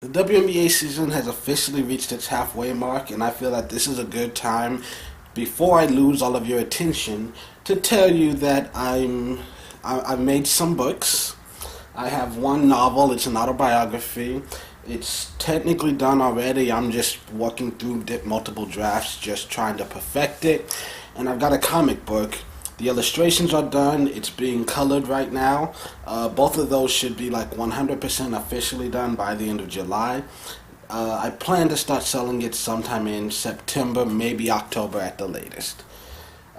The WNBA season has officially reached its halfway mark, and I feel that this is a good time, before I lose all of your attention, to tell you that I've made some books. I have one novel. It's an autobiography. It's technically done already. I'm just working through multiple drafts, just trying to perfect it. And I've got a comic book. The illustrations are done. It's being colored right now. Both of those should be like 100% officially done by the end of July. I plan to start selling it sometime in September, maybe October at the latest.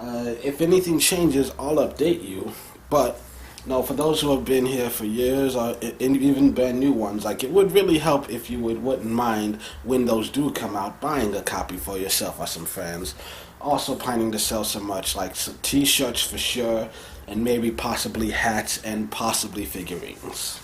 If anything changes, I'll update you. But no, for those who have been here for years, or even brand new ones, like, it would really help if you wouldn't mind, when those do come out, buying a copy for yourself or some friends. Also planning to sell some merch, like some t-shirts for sure, and maybe possibly hats and possibly figurines.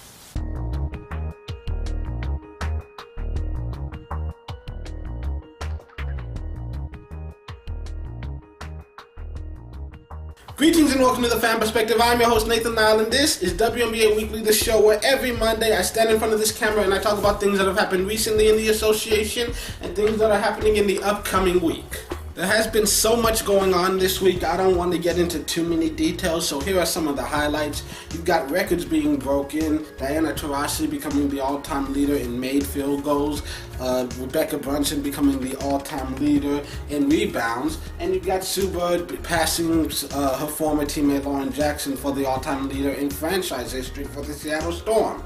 Greetings and welcome to the Fan Perspective. I'm your host, Nathan Nile, and this is WNBA Weekly, the show where every Monday I stand in front of this camera and I talk about things that have happened recently in the association and things that are happening in the upcoming week. There has been so much going on this week, I don't want to get into too many details, so here are some of the highlights. You've got records being broken, Diana Taurasi becoming the all-time leader in made field goals, Rebekkah Brunson becoming the all-time leader in rebounds, and you've got Sue Bird passing her former teammate Lauren Jackson for the all-time leader in franchise history for the Seattle Storm.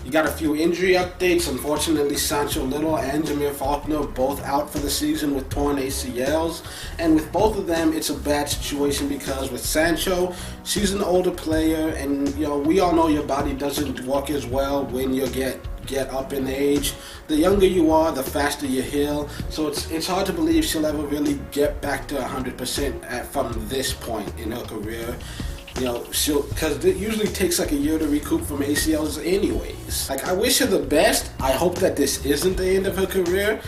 You got a few injury updates. Unfortunately, Sancho Little and Jameer Faulkner both out for the season with torn ACLs. And with both of them, it's a bad situation because with Sancho, she's an older player, and we all know your body doesn't work as well when you get up in age. The younger you are, the faster you heal. So it's hard to believe she'll ever really get back to 100% from this point in her career. Because it usually takes like a year to recoup from ACLs anyways. Like, I wish her the best. I hope that this isn't the end of her career,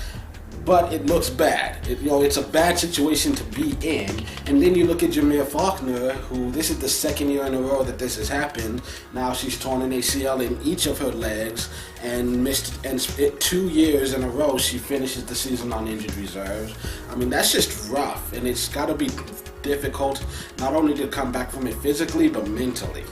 but it looks bad. It's a bad situation to be in. And then you look at Jameer Faulkner, who this is the second year in a row that this has happened. Now she's torn an ACL in each of her legs and missed 2 years in a row. She finishes the season on injured reserve. I mean, that's just rough, and it's got to be difficult not only to come back from it physically but mentally.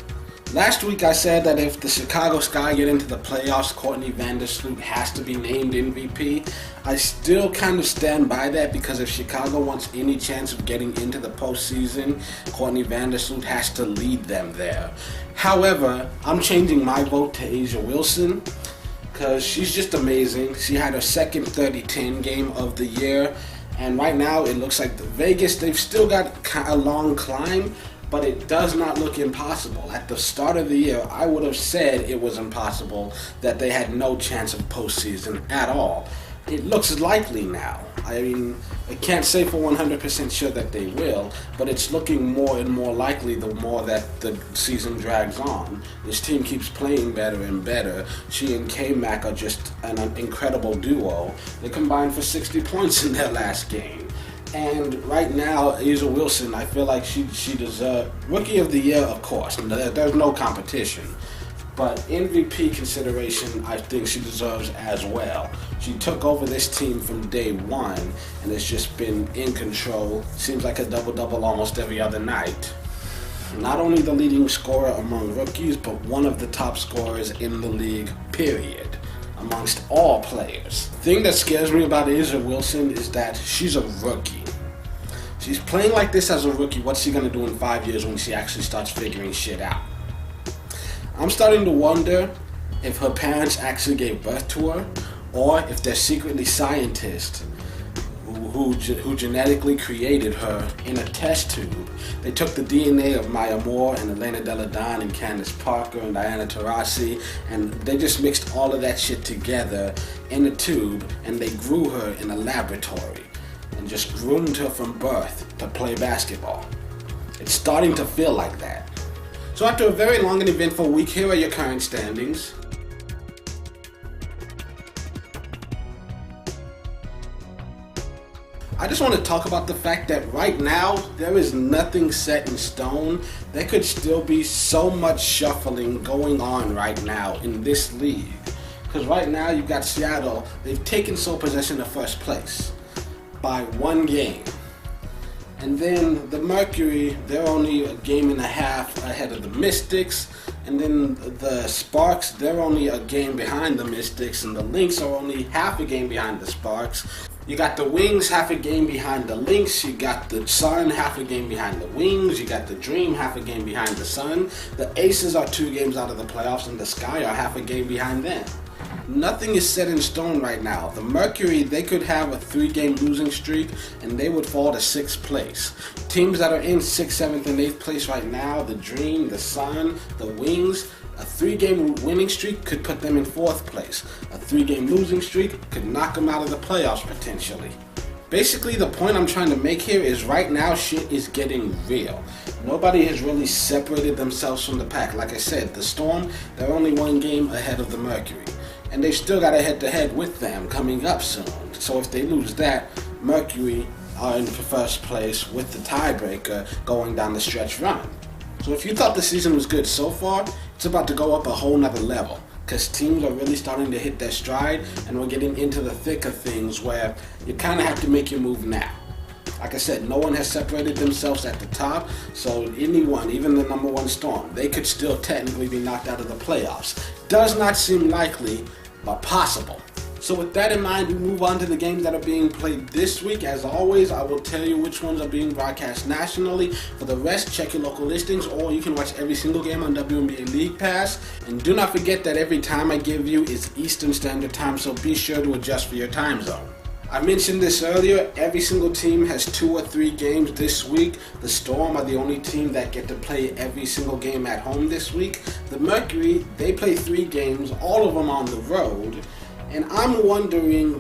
Last week I said that if the Chicago Sky get into the playoffs, Courtney Vandersloot has to be named MVP. I still kind of stand by that, because if Chicago wants any chance of getting into the postseason, Courtney Vandersloot has to lead them there. However, I'm changing my vote to A'ja Wilson, because she's just amazing. She had her second 30-10 game of the year, and right now it looks like the Vegas, they've still got a long climb, but it does not look impossible. At the start of the year, I would have said it was impossible, that they had no chance of postseason at all. It looks likely now. I mean, I can't say for 100% sure that they will, but it's looking more and more likely the more that the season drags on. This team keeps playing better and better. She and K-Mac are just an incredible duo. They combined for 60 points in their last game. And right now, A'ja Wilson, I feel like she deserves Rookie of the Year, of course. There's no competition. But MVP consideration, I think she deserves as well. She took over this team from day one and has just been in control. Seems like a double-double almost every other night. Not only the leading scorer among rookies, but one of the top scorers in the league, period, amongst all players. The thing that scares me about A'ja Wilson is that she's a rookie. She's playing like this as a rookie. What's she going to do in 5 years when she actually starts figuring shit out? I'm starting to wonder if her parents actually gave birth to her, or if they're secretly scientists who genetically created her in a test tube. They took the DNA of Maya Moore and Elena Delle Donne and Candace Parker and Diana Taurasi, and they just mixed all of that shit together in a tube, and they grew her in a laboratory and just groomed her from birth to play basketball. It's starting to feel like that. So after a very long and eventful week, here are your current standings. I just want to talk about the fact that right now, there is nothing set in stone. There could still be so much shuffling going on right now in this league. Because right now you've got Seattle, they've taken sole possession of first place by 1 game. And then the Mercury, they're only a game and a half ahead of the Mystics. And then the Sparks, they're only a game behind the Mystics. And the Lynx are only half a game behind the Sparks. You got the Wings half a game behind the Lynx. You got the Sun half a game behind the Wings. You got the Dream half a game behind the Sun. The Aces are 2 games out of the playoffs, and the Sky are half a game behind them. Nothing is set in stone right now. The Mercury, they could have a 3-game losing streak and they would fall to 6th place. Teams that are in 6th, 7th, and 8th place right now, the Dream, the Sun, the Wings, a 3-game winning streak could put them in 4th place. A 3-game losing streak could knock them out of the playoffs potentially. Basically, the point I'm trying to make here is right now shit is getting real. Nobody has really separated themselves from the pack. Like I said, the Storm, they're only 1 game ahead of the Mercury. And they've still got a head-to-head with them coming up soon. So if they lose that, Mercury are in first place with the tiebreaker going down the stretch run. So if you thought the season was good so far, it's about to go up a whole nother level. Because teams are really starting to hit their stride, and we're getting into the thick of things where you kind of have to make your move now. Like I said, no one has separated themselves at the top, so anyone, even the number 1 Storm, they could still technically be knocked out of the playoffs. Does not seem likely, but possible. So with that in mind, we move on to the games that are being played this week. As always, I will tell you which ones are being broadcast nationally. For the rest, check your local listings, or you can watch every single game on WNBA League Pass. And do not forget that every time I give you is Eastern Standard Time, so be sure to adjust for your time zone. I mentioned this earlier, every single team has 2 or 3 games this week. The Storm are the only team that get to play every single game at home this week. The Mercury, they play 3 games, all of them on the road. And I'm wondering,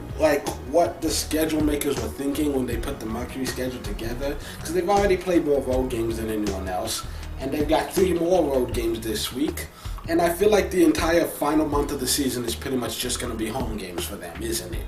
what the schedule makers were thinking when they put the Mercury schedule together. Because they've already played more road games than anyone else. And they've got 3 more road games this week. And I feel like the entire final month of the season is pretty much just going to be home games for them, isn't it?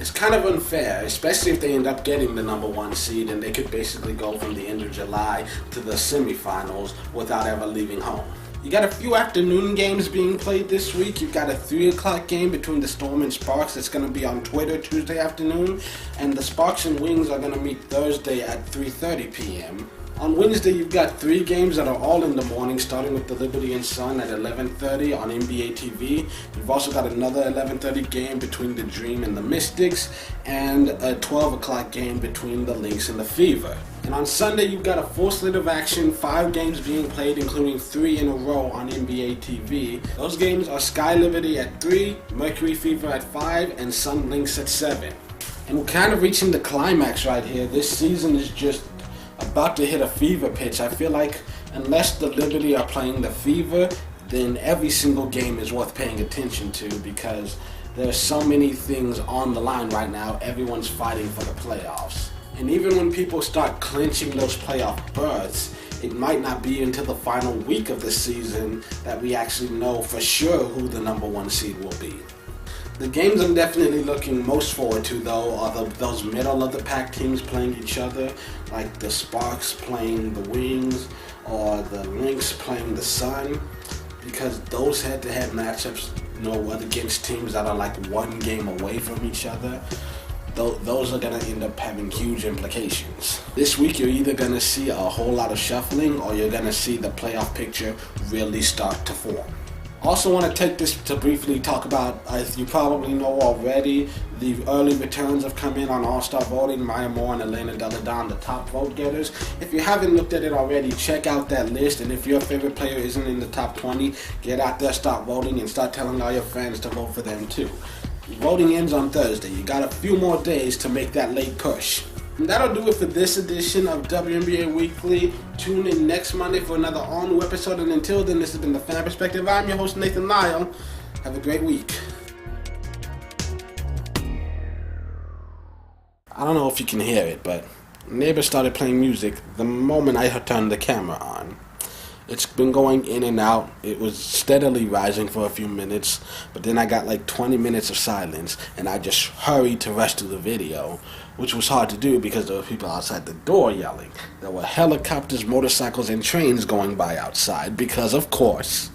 It's kind of unfair, especially if they end up getting the number 1 seed and they could basically go from the end of July to the semifinals without ever leaving home. You got a few afternoon games being played this week. You've got a 3 o'clock game between the Storm and Sparks that's going to be on Twitter Tuesday afternoon. And the Sparks and Wings are going to meet Thursday at 3:30 p.m. On Wednesday, you've got 3 games that are all in the morning, starting with the Liberty and Sun at 11:30 on NBA TV. You've also got another 11:30 game between the Dream and the Mystics, and a 12 o'clock game between the Lynx and the Fever. And on Sunday, you've got a full slate of action, 5 games being played, including 3 in a row on NBA TV. Those games are Sky Liberty at 3, Mercury Fever at 5, and Sun Lynx at 7. And we're kind of reaching the climax right here. This season is just about to hit a fever pitch. I feel like unless the Liberty are playing the Fever, then every single game is worth paying attention to, because there's so many things on the line right now. Everyone's fighting for the playoffs. And even when people start clinching those playoff berths, it might not be until the final week of the season that we actually know for sure who the number 1 seed will be. The games I'm definitely looking most forward to, though, are those middle of the pack teams playing each other, like the Sparks playing the Wings or the Lynx playing the Sun, because those head-to-head matchups, are against teams that are like 1 game away from each other. Those are going to end up having huge implications. This week, you're either going to see a whole lot of shuffling, or you're going to see the playoff picture really start to form. Also want to take this to briefly talk about, as you probably know already, the early returns have come in on All-Star voting. Maya Moore and Elena Delle Donne, the top vote getters. If you haven't looked at it already, check out that list. And if your favorite player isn't in the top 20, get out there, start voting, and start telling all your friends to vote for them too. Voting ends on Thursday. You got a few more days to make that late push. And that'll do it for this edition of WNBA Weekly. Tune in next Monday for another all-new episode. And until then, this has been The Fan Perspective. I'm your host, Nathan Lyle. Have a great week. I don't know if you can hear it, but neighbor started playing music the moment I turned the camera on. It's been going in and out. It was steadily rising for a few minutes, but then I got like 20 minutes of silence, and I just hurried to rush to the video, which was hard to do because there were people outside the door yelling. There were helicopters, motorcycles, and trains going by outside because, of course.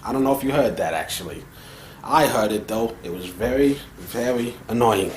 I don't know if you heard that, actually. I heard it, though. It was very, very annoying.